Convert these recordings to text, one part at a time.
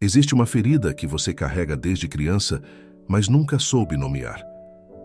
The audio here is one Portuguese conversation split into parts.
Existe uma ferida que você carrega desde criança, mas nunca soube nomear.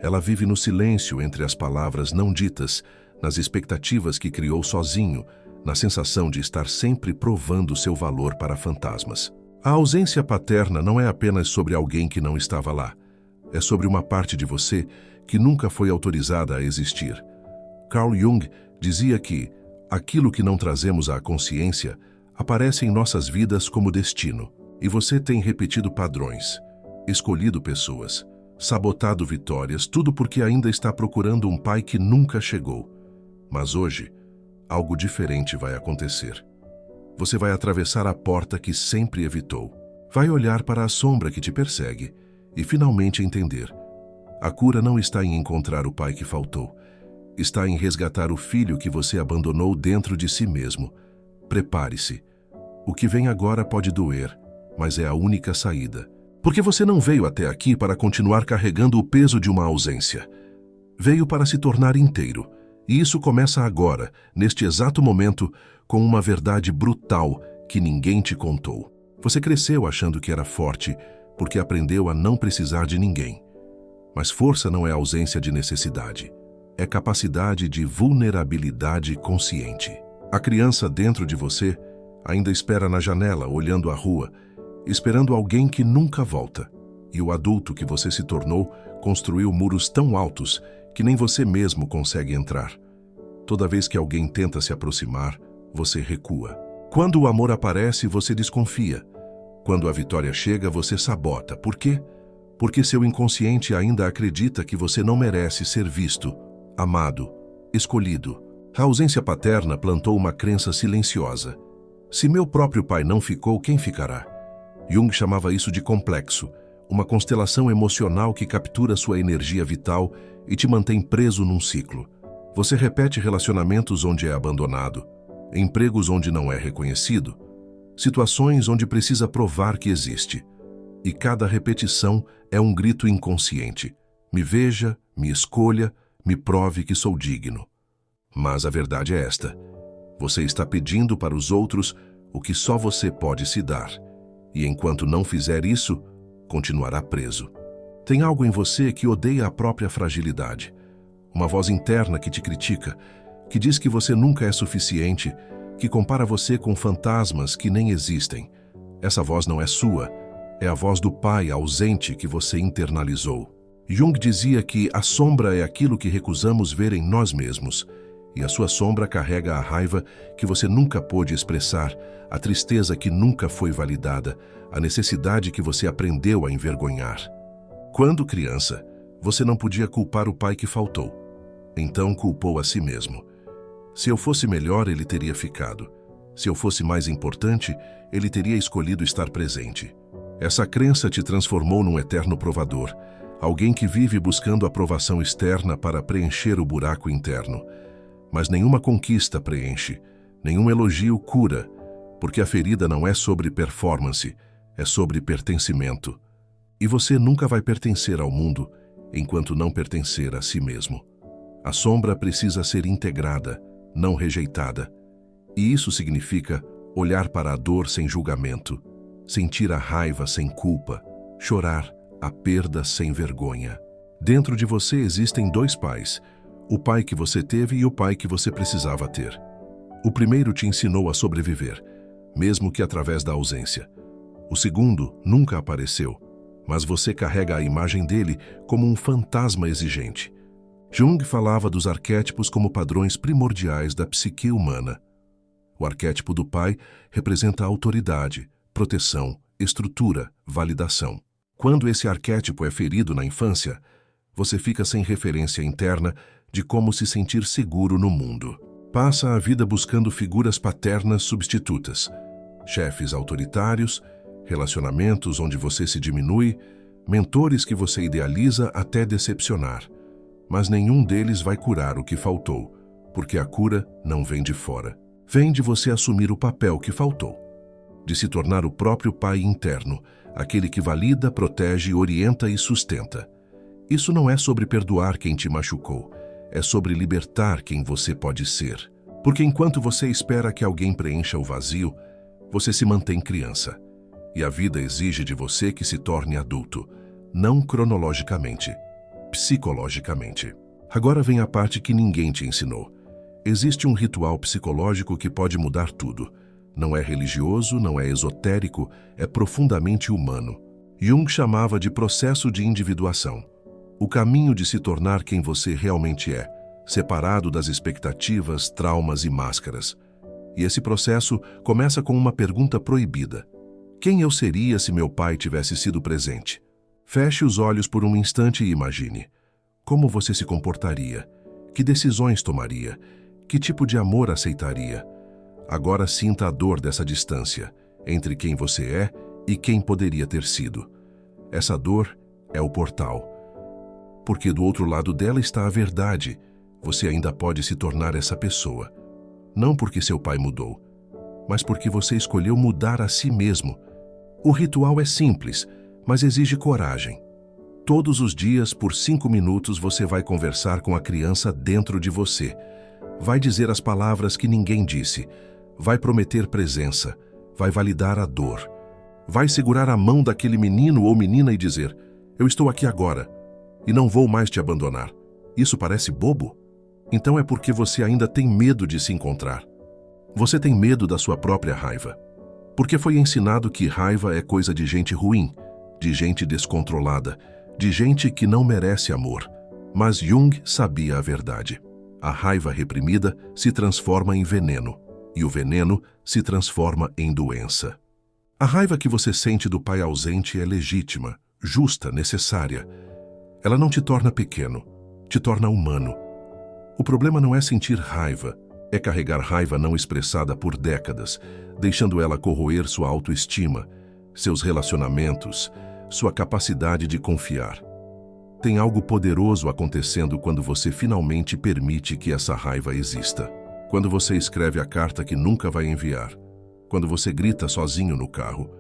Ela vive no silêncio entre as palavras não ditas, nas expectativas que criou sozinho, na sensação de estar sempre provando seu valor para fantasmas. A ausência paterna não é apenas sobre alguém que não estava lá. É sobre uma parte de você que nunca foi autorizada a existir. Carl Jung dizia que aquilo que não trazemos à consciência aparece em nossas vidas como destino. E você tem repetido padrões, escolhido pessoas, sabotado vitórias, tudo porque ainda está procurando um pai que nunca chegou. Mas hoje, algo diferente vai acontecer. Você vai atravessar a porta que sempre evitou. Vai olhar para a sombra que te persegue e finalmente entender. A cura não está em encontrar o pai que faltou. Está em resgatar o filho que você abandonou dentro de si mesmo. Prepare-se. O que vem agora pode doer, mas é a única saída. Porque você não veio até aqui para continuar carregando o peso de uma ausência. Veio para se tornar inteiro. E isso começa agora, neste exato momento, com uma verdade brutal que ninguém te contou. Você cresceu achando que era forte, porque aprendeu a não precisar de ninguém. Mas força não é ausência de necessidade. É capacidade de vulnerabilidade consciente. A criança dentro de você ainda espera na janela, olhando a rua, esperando alguém que nunca volta. E o adulto que você se tornou construiu muros tão altos que nem você mesmo consegue entrar. Toda vez que alguém tenta se aproximar, você recua. Quando o amor aparece, você desconfia. Quando a vitória chega, você sabota. Por quê? Porque seu inconsciente ainda acredita que você não merece ser visto, amado, escolhido. A ausência paterna plantou uma crença silenciosa. Se meu próprio pai não ficou, quem ficará? Jung chamava isso de complexo, uma constelação emocional que captura sua energia vital e te mantém preso num ciclo. Você repete relacionamentos onde é abandonado, empregos onde não é reconhecido, situações onde precisa provar que existe. E cada repetição é um grito inconsciente. Me veja, me escolha, me prove que sou digno. Mas a verdade é esta. Você está pedindo para os outros o que só você pode se dar. E enquanto não fizer isso, continuará preso. Tem algo em você que odeia a própria fragilidade. Uma voz interna que te critica, que diz que você nunca é suficiente, que compara você com fantasmas que nem existem. Essa voz não é sua, é a voz do pai ausente que você internalizou. Jung dizia que a sombra é aquilo que recusamos ver em nós mesmos. E a sua sombra carrega a raiva que você nunca pôde expressar, a tristeza que nunca foi validada, a necessidade que você aprendeu a envergonhar. Quando criança, você não podia culpar o pai que faltou. Então culpou a si mesmo. Se eu fosse melhor, ele teria ficado. Se eu fosse mais importante, ele teria escolhido estar presente. Essa crença te transformou num eterno provador, alguém que vive buscando aprovação externa para preencher o buraco interno. Mas nenhuma conquista preenche, nenhum elogio cura, porque a ferida não é sobre performance, é sobre pertencimento. E você nunca vai pertencer ao mundo enquanto não pertencer a si mesmo. A sombra precisa ser integrada, não rejeitada. E isso significa olhar para a dor sem julgamento, sentir a raiva sem culpa, chorar a perda sem vergonha. Dentro de você existem dois pais, o pai que você teve e o pai que você precisava ter. O primeiro te ensinou a sobreviver, mesmo que através da ausência. O segundo nunca apareceu, mas você carrega a imagem dele como um fantasma exigente. Jung falava dos arquétipos como padrões primordiais da psique humana. O arquétipo do pai representa autoridade, proteção, estrutura, validação. Quando esse arquétipo é ferido na infância, você fica sem referência interna de como se sentir seguro no mundo. Passa a vida buscando figuras paternas substitutas, chefes autoritários, relacionamentos onde você se diminui, mentores que você idealiza até decepcionar. Mas nenhum deles vai curar o que faltou, porque a cura não vem de fora. Vem de você assumir o papel que faltou, de se tornar o próprio pai interno, aquele que valida, protege, orienta e sustenta. Isso não é sobre perdoar quem te machucou, é sobre libertar quem você pode ser. Porque enquanto você espera que alguém preencha o vazio, você se mantém criança. e a vida exige de você que se torne adulto, não cronologicamente, psicologicamente. Agora vem a parte que ninguém te ensinou. Existe um ritual psicológico que pode mudar tudo. Não é religioso, não é esotérico, é profundamente humano. Jung chamava de processo de individuação. O caminho de se tornar quem você realmente é, separado das expectativas, traumas e máscaras. E esse processo começa com uma pergunta proibida. Quem eu seria se meu pai tivesse sido presente? Feche os olhos por um instante e imagine. Como você se comportaria? Que decisões tomaria? Que tipo de amor aceitaria? Agora sinta a dor dessa distância entre quem você é e quem poderia ter sido. Essa dor é o portal. Porque do outro lado dela está a verdade. Você ainda pode se tornar essa pessoa. Não porque seu pai mudou, mas porque você escolheu mudar a si mesmo. O ritual é simples, mas exige coragem. Todos os dias, por 5 minutos, você vai conversar com a criança dentro de você. Vai dizer as palavras que ninguém disse. Vai prometer presença. Vai validar a dor. Vai segurar a mão daquele menino ou menina e dizer: eu estou aqui agora e não vou mais te abandonar. Isso parece bobo? Então é porque você ainda tem medo de se encontrar. Você tem medo da sua própria raiva. Porque foi ensinado que raiva é coisa de gente ruim, de gente descontrolada, de gente que não merece amor. Mas Jung sabia a verdade. A raiva reprimida se transforma em veneno, e o veneno se transforma em doença. A raiva que você sente do pai ausente é legítima, justa, necessária. Ela não te torna pequeno, te torna humano. O problema não é sentir raiva, é carregar raiva não expressada por décadas, deixando ela corroer sua autoestima, seus relacionamentos, sua capacidade de confiar. Tem algo poderoso acontecendo quando você finalmente permite que essa raiva exista. Quando você escreve a carta que nunca vai enviar. Quando você grita sozinho no carro.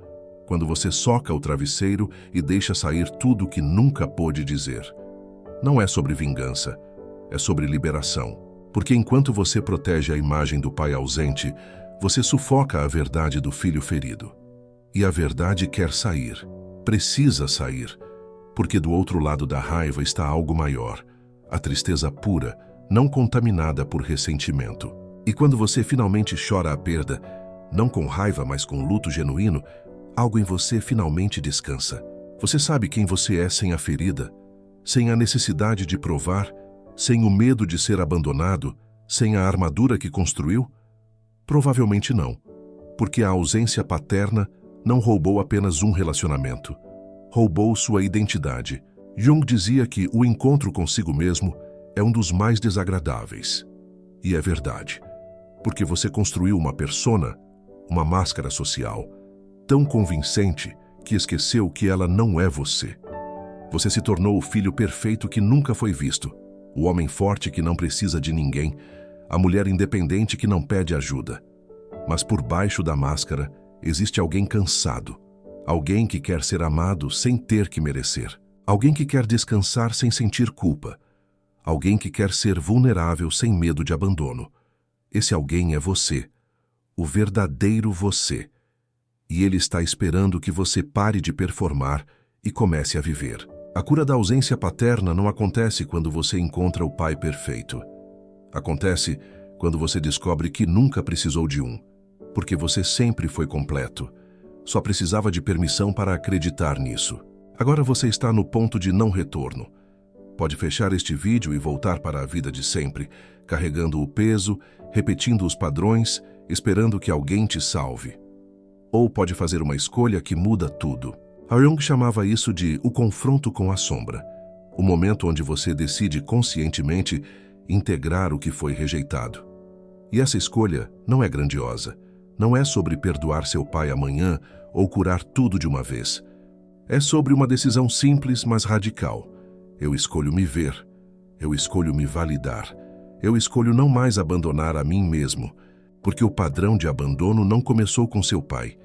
Quando você soca o travesseiro e deixa sair tudo que nunca pôde dizer. Não é sobre vingança, é sobre liberação. Porque enquanto você protege a imagem do pai ausente, você sufoca a verdade do filho ferido. E a verdade quer sair, precisa sair, porque do outro lado da raiva está algo maior, a tristeza pura, não contaminada por ressentimento. E quando você finalmente chora a perda, não com raiva, mas com luto genuíno, algo em você finalmente descansa. Você sabe quem você é sem a ferida, sem a necessidade de provar, sem o medo de ser abandonado, sem a armadura que construiu? Provavelmente não, porque a ausência paterna não roubou apenas um relacionamento, roubou sua identidade. Jung dizia que o encontro consigo mesmo é um dos mais desagradáveis. E é verdade, porque você construiu uma persona, uma máscara social, tão convincente que esqueceu que ela não é você. Você se tornou o filho perfeito que nunca foi visto, o homem forte que não precisa de ninguém, a mulher independente que não pede ajuda. Mas por baixo da máscara existe alguém cansado, alguém que quer ser amado sem ter que merecer, alguém que quer descansar sem sentir culpa, alguém que quer ser vulnerável sem medo de abandono. Esse alguém é você, o verdadeiro você. E ele está esperando que você pare de performar e comece a viver. A cura da ausência paterna não acontece quando você encontra o pai perfeito. Acontece quando você descobre que nunca precisou de um, porque você sempre foi completo. Só precisava de permissão para acreditar nisso. Agora você está no ponto de não retorno. Pode fechar este vídeo e voltar para a vida de sempre, carregando o peso, repetindo os padrões, esperando que alguém te salve. Ou pode fazer uma escolha que muda tudo. Jung chamava isso de o confronto com a sombra, o momento onde você decide conscientemente integrar o que foi rejeitado. E essa escolha não é grandiosa, não é sobre perdoar seu pai amanhã ou curar tudo de uma vez. É sobre uma decisão simples, mas radical. Eu escolho me ver, eu escolho me validar, eu escolho não mais abandonar a mim mesmo, porque o padrão de abandono não começou com seu pai.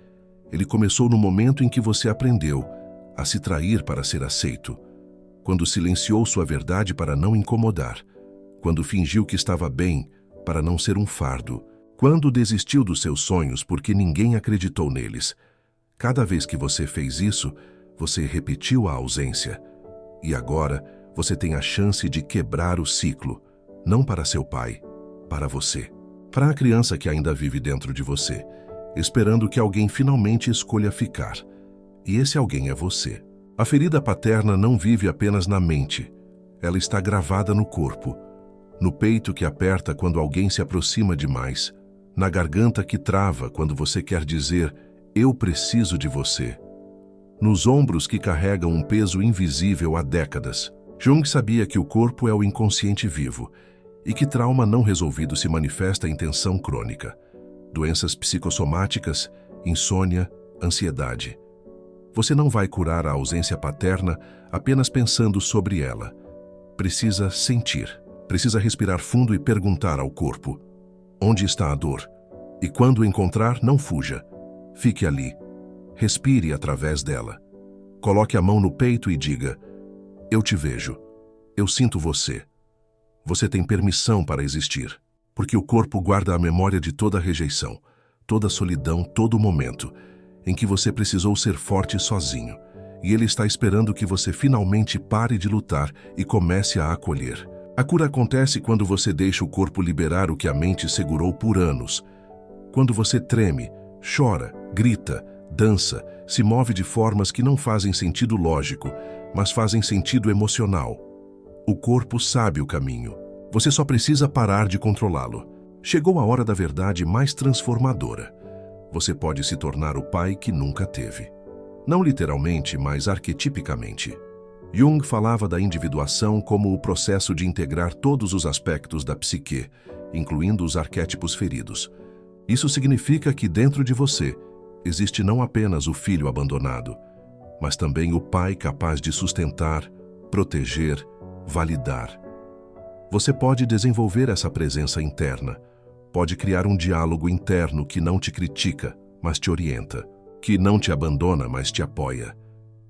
Ele começou no momento em que você aprendeu a se trair para ser aceito, quando silenciou sua verdade para não incomodar, quando fingiu que estava bem para não ser um fardo, quando desistiu dos seus sonhos porque ninguém acreditou neles. Cada vez que você fez isso, você repetiu a ausência. E agora, você tem a chance de quebrar o ciclo, não para seu pai, para você. Para a criança que ainda vive dentro de você, esperando que alguém finalmente escolha ficar. E esse alguém é você. A ferida paterna não vive apenas na mente. Ela está gravada no corpo, no peito que aperta quando alguém se aproxima demais, na garganta que trava quando você quer dizer "eu preciso de você", nos ombros que carregam um peso invisível há décadas. Jung sabia que o corpo é o inconsciente vivo e que trauma não resolvido se manifesta em tensão crônica, doenças psicossomáticas, insônia, ansiedade. Você não vai curar a ausência paterna apenas pensando sobre ela. Precisa sentir, precisa respirar fundo e perguntar ao corpo: onde está a dor? E quando encontrar, não fuja. Fique ali. Respire através dela. Coloque a mão no peito e diga: eu te vejo. Eu sinto você. Você tem permissão para existir, porque o corpo guarda a memória de toda rejeição, toda solidão, todo momento em que você precisou ser forte sozinho, e ele está esperando que você finalmente pare de lutar e comece a acolher. A cura acontece quando você deixa o corpo liberar o que a mente segurou por anos. Quando você treme, chora, grita, dança, se move de formas que não fazem sentido lógico, mas fazem sentido emocional. O corpo sabe o caminho. Você só precisa parar de controlá-lo. Chegou a hora da verdade mais transformadora. Você pode se tornar o pai que nunca teve. Não literalmente, mas arquetipicamente. Jung falava da individuação como o processo de integrar todos os aspectos da psique, incluindo os arquétipos feridos. Isso significa que dentro de você existe não apenas o filho abandonado, mas também o pai capaz de sustentar, proteger, validar. Você pode desenvolver essa presença interna, pode criar um diálogo interno que não te critica, mas te orienta, que não te abandona, mas te apoia,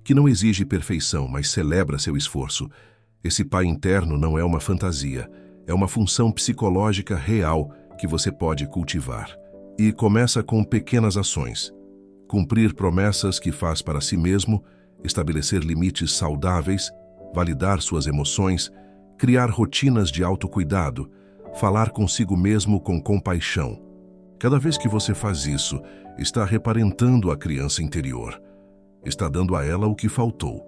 que não exige perfeição, mas celebra seu esforço. Esse pai interno não é uma fantasia, é uma função psicológica real que você pode cultivar. E começa com pequenas ações. Cumprir promessas que faz para si mesmo, estabelecer limites saudáveis, validar suas emoções, criar rotinas de autocuidado, falar consigo mesmo com compaixão. Cada vez que você faz isso, está reparentando a criança interior. Está dando a ela o que faltou.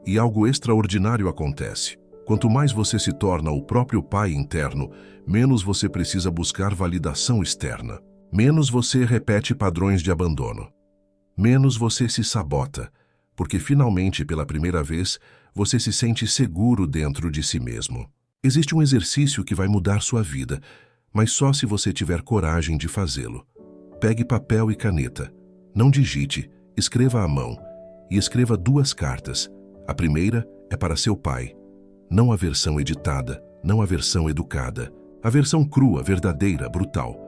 E algo extraordinário acontece. Quanto mais você se torna o próprio pai interno, menos você precisa buscar validação externa. Menos você repete padrões de abandono. Menos você se sabota, porque finalmente, pela primeira vez, você se sente seguro dentro de si mesmo. Existe um exercício que vai mudar sua vida, mas só se você tiver coragem de fazê-lo. Pegue papel e caneta. Não digite, escreva à mão. E escreva 2 cartas. A primeira é para seu pai. Não a versão editada, não a versão educada. A versão crua, verdadeira, brutal.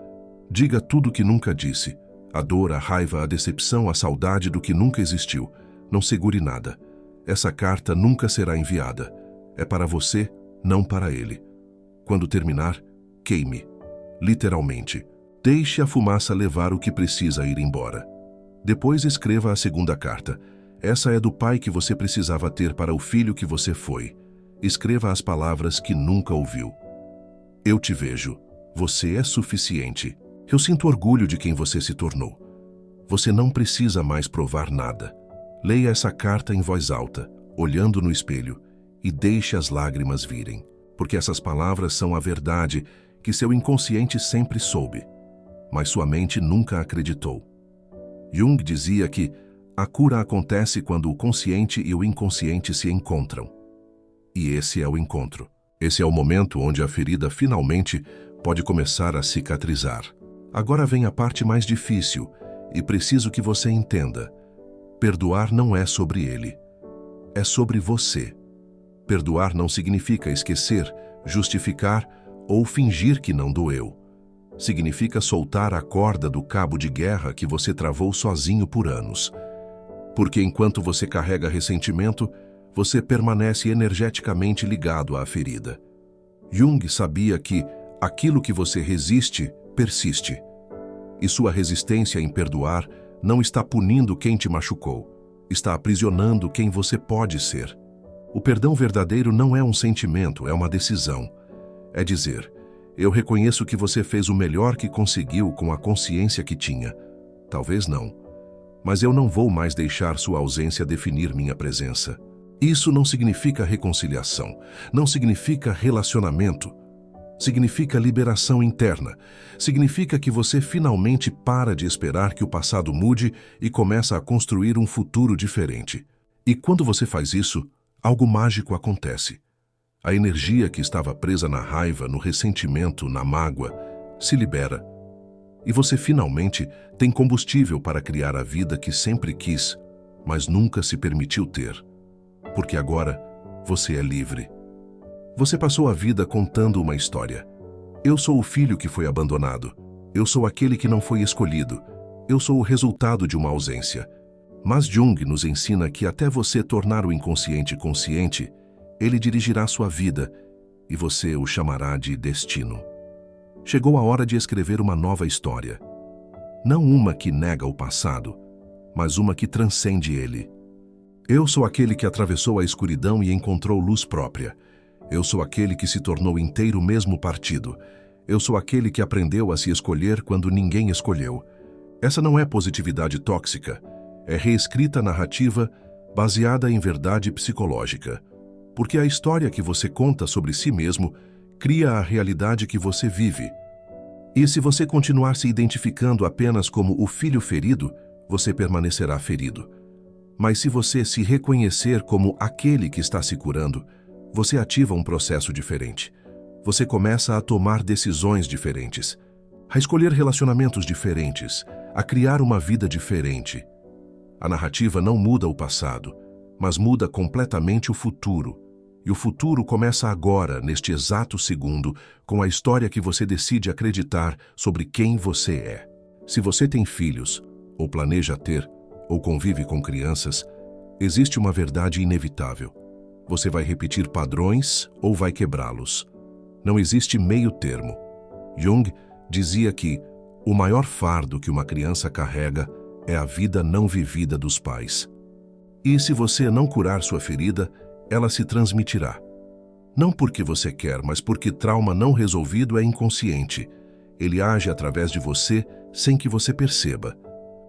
Diga tudo o que nunca disse. A dor, a raiva, a decepção, a saudade do que nunca existiu. Não segure nada. Essa carta nunca será enviada. É para você, não para ele. Quando terminar, queime. Literalmente. Deixe a fumaça levar o que precisa ir embora. Depois escreva a segunda carta. Essa é do pai que você precisava ter para o filho que você foi. Escreva as palavras que nunca ouviu. Eu te vejo. Você é suficiente. Eu sinto orgulho de quem você se tornou. Você não precisa mais provar nada. Leia essa carta em voz alta, olhando no espelho, e deixe as lágrimas virem, porque essas palavras são a verdade que seu inconsciente sempre soube, mas sua mente nunca acreditou. Jung dizia que a cura acontece quando o consciente e o inconsciente se encontram. E esse é o encontro. Esse é o momento onde a ferida finalmente pode começar a cicatrizar. Agora vem a parte mais difícil, e preciso que você entenda. Perdoar não é sobre ele. É sobre você. Perdoar não significa esquecer, justificar ou fingir que não doeu. Significa soltar a corda do cabo de guerra que você travou sozinho por anos. Porque enquanto você carrega ressentimento, você permanece energeticamente ligado à ferida. Jung sabia que aquilo que você resiste, persiste. E sua resistência em perdoar não está punindo quem te machucou, está aprisionando quem você pode ser. O perdão verdadeiro não é um sentimento, é uma decisão. É dizer: eu reconheço que você fez o melhor que conseguiu com a consciência que tinha. Talvez não, mas eu não vou mais deixar sua ausência definir minha presença. Isso não significa reconciliação, não significa relacionamento. Significa liberação interna. Significa que você finalmente para de esperar que o passado mude e começa a construir um futuro diferente. E quando você faz isso, algo mágico acontece. A energia que estava presa na raiva, no ressentimento, na mágoa, se libera. E você finalmente tem combustível para criar a vida que sempre quis, mas nunca se permitiu ter. Porque agora você é livre. Você passou a vida contando uma história. Eu sou o filho que foi abandonado. Eu sou aquele que não foi escolhido. Eu sou o resultado de uma ausência. Mas Jung nos ensina que até você tornar o inconsciente consciente, ele dirigirá sua vida e você o chamará de destino. Chegou a hora de escrever uma nova história. Não uma que nega o passado, mas uma que transcende ele. Eu sou aquele que atravessou a escuridão e encontrou luz própria. Eu sou aquele que se tornou inteiro mesmo partido. Eu sou aquele que aprendeu a se escolher quando ninguém escolheu. Essa não é positividade tóxica. É reescrita narrativa baseada em verdade psicológica. Porque a história que você conta sobre si mesmo cria a realidade que você vive. E se você continuar se identificando apenas como o filho ferido, você permanecerá ferido. Mas se você se reconhecer como aquele que está se curando, você ativa um processo diferente. Você começa a tomar decisões diferentes, a escolher relacionamentos diferentes, a criar uma vida diferente. A narrativa não muda o passado, mas muda completamente o futuro. E o futuro começa agora, neste exato segundo, com a história que você decide acreditar sobre quem você é. Se você tem filhos, ou planeja ter, ou convive com crianças, existe uma verdade inevitável. Você vai repetir padrões ou vai quebrá-los. Não existe meio termo. Jung dizia que o maior fardo que uma criança carrega é a vida não vivida dos pais. E se você não curar sua ferida, ela se transmitirá. Não porque você quer, mas porque trauma não resolvido é inconsciente. Ele age através de você sem que você perceba.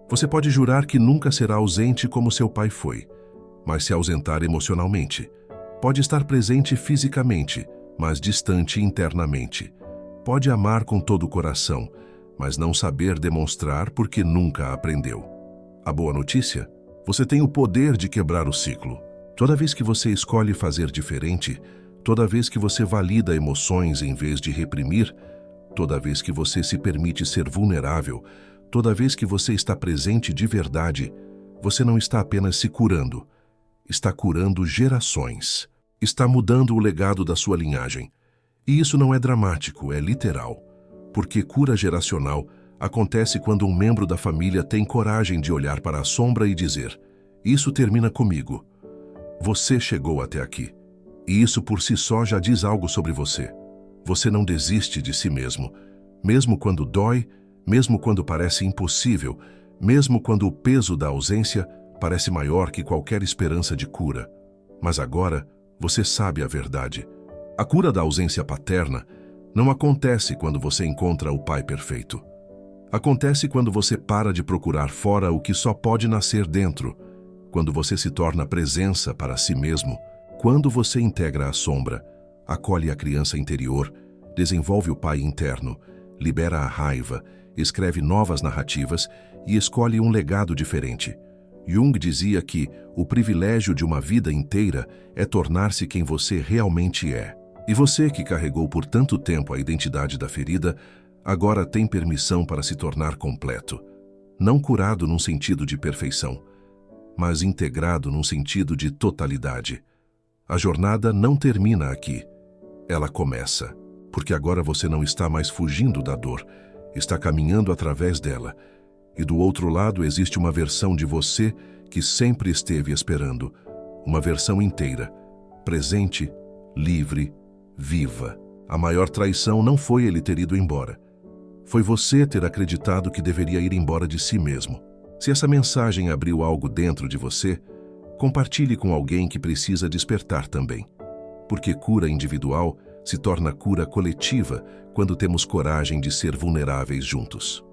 Você pode jurar que nunca será ausente como seu pai foi, mas se ausentar emocionalmente. Pode estar presente fisicamente, mas distante internamente. Pode amar com todo o coração, mas não saber demonstrar porque nunca aprendeu. A boa notícia? Você tem o poder de quebrar o ciclo. Toda vez que você escolhe fazer diferente, toda vez que você valida emoções em vez de reprimir, toda vez que você se permite ser vulnerável, toda vez que você está presente de verdade, você não está apenas se curando, está curando gerações. Está mudando o legado da sua linhagem. E isso não é dramático, é literal. Porque cura geracional acontece quando um membro da família tem coragem de olhar para a sombra e dizer: isso termina comigo. Você chegou até aqui. E isso por si só já diz algo sobre você. Você não desiste de si mesmo. Mesmo quando dói, mesmo quando parece impossível, mesmo quando o peso da ausência parece maior que qualquer esperança de cura. Mas agora, você sabe a verdade. A cura da ausência paterna não acontece quando você encontra o pai perfeito. Acontece quando você para de procurar fora o que só pode nascer dentro, quando você se torna presença para si mesmo, quando você integra a sombra, acolhe a criança interior, desenvolve o pai interno, libera a raiva, escreve novas narrativas e escolhe um legado diferente. Jung dizia que o privilégio de uma vida inteira é tornar-se quem você realmente é. E você, que carregou por tanto tempo a identidade da ferida, agora tem permissão para se tornar completo. Não curado num sentido de perfeição, mas integrado num sentido de totalidade. A jornada não termina aqui. Ela começa, porque agora você não está mais fugindo da dor, está caminhando através dela. E do outro lado existe uma versão de você que sempre esteve esperando. Uma versão inteira, presente, livre, viva. A maior traição não foi ele ter ido embora. Foi você ter acreditado que deveria ir embora de si mesmo. Se essa mensagem abriu algo dentro de você, compartilhe com alguém que precisa despertar também. Porque cura individual se torna cura coletiva quando temos coragem de ser vulneráveis juntos.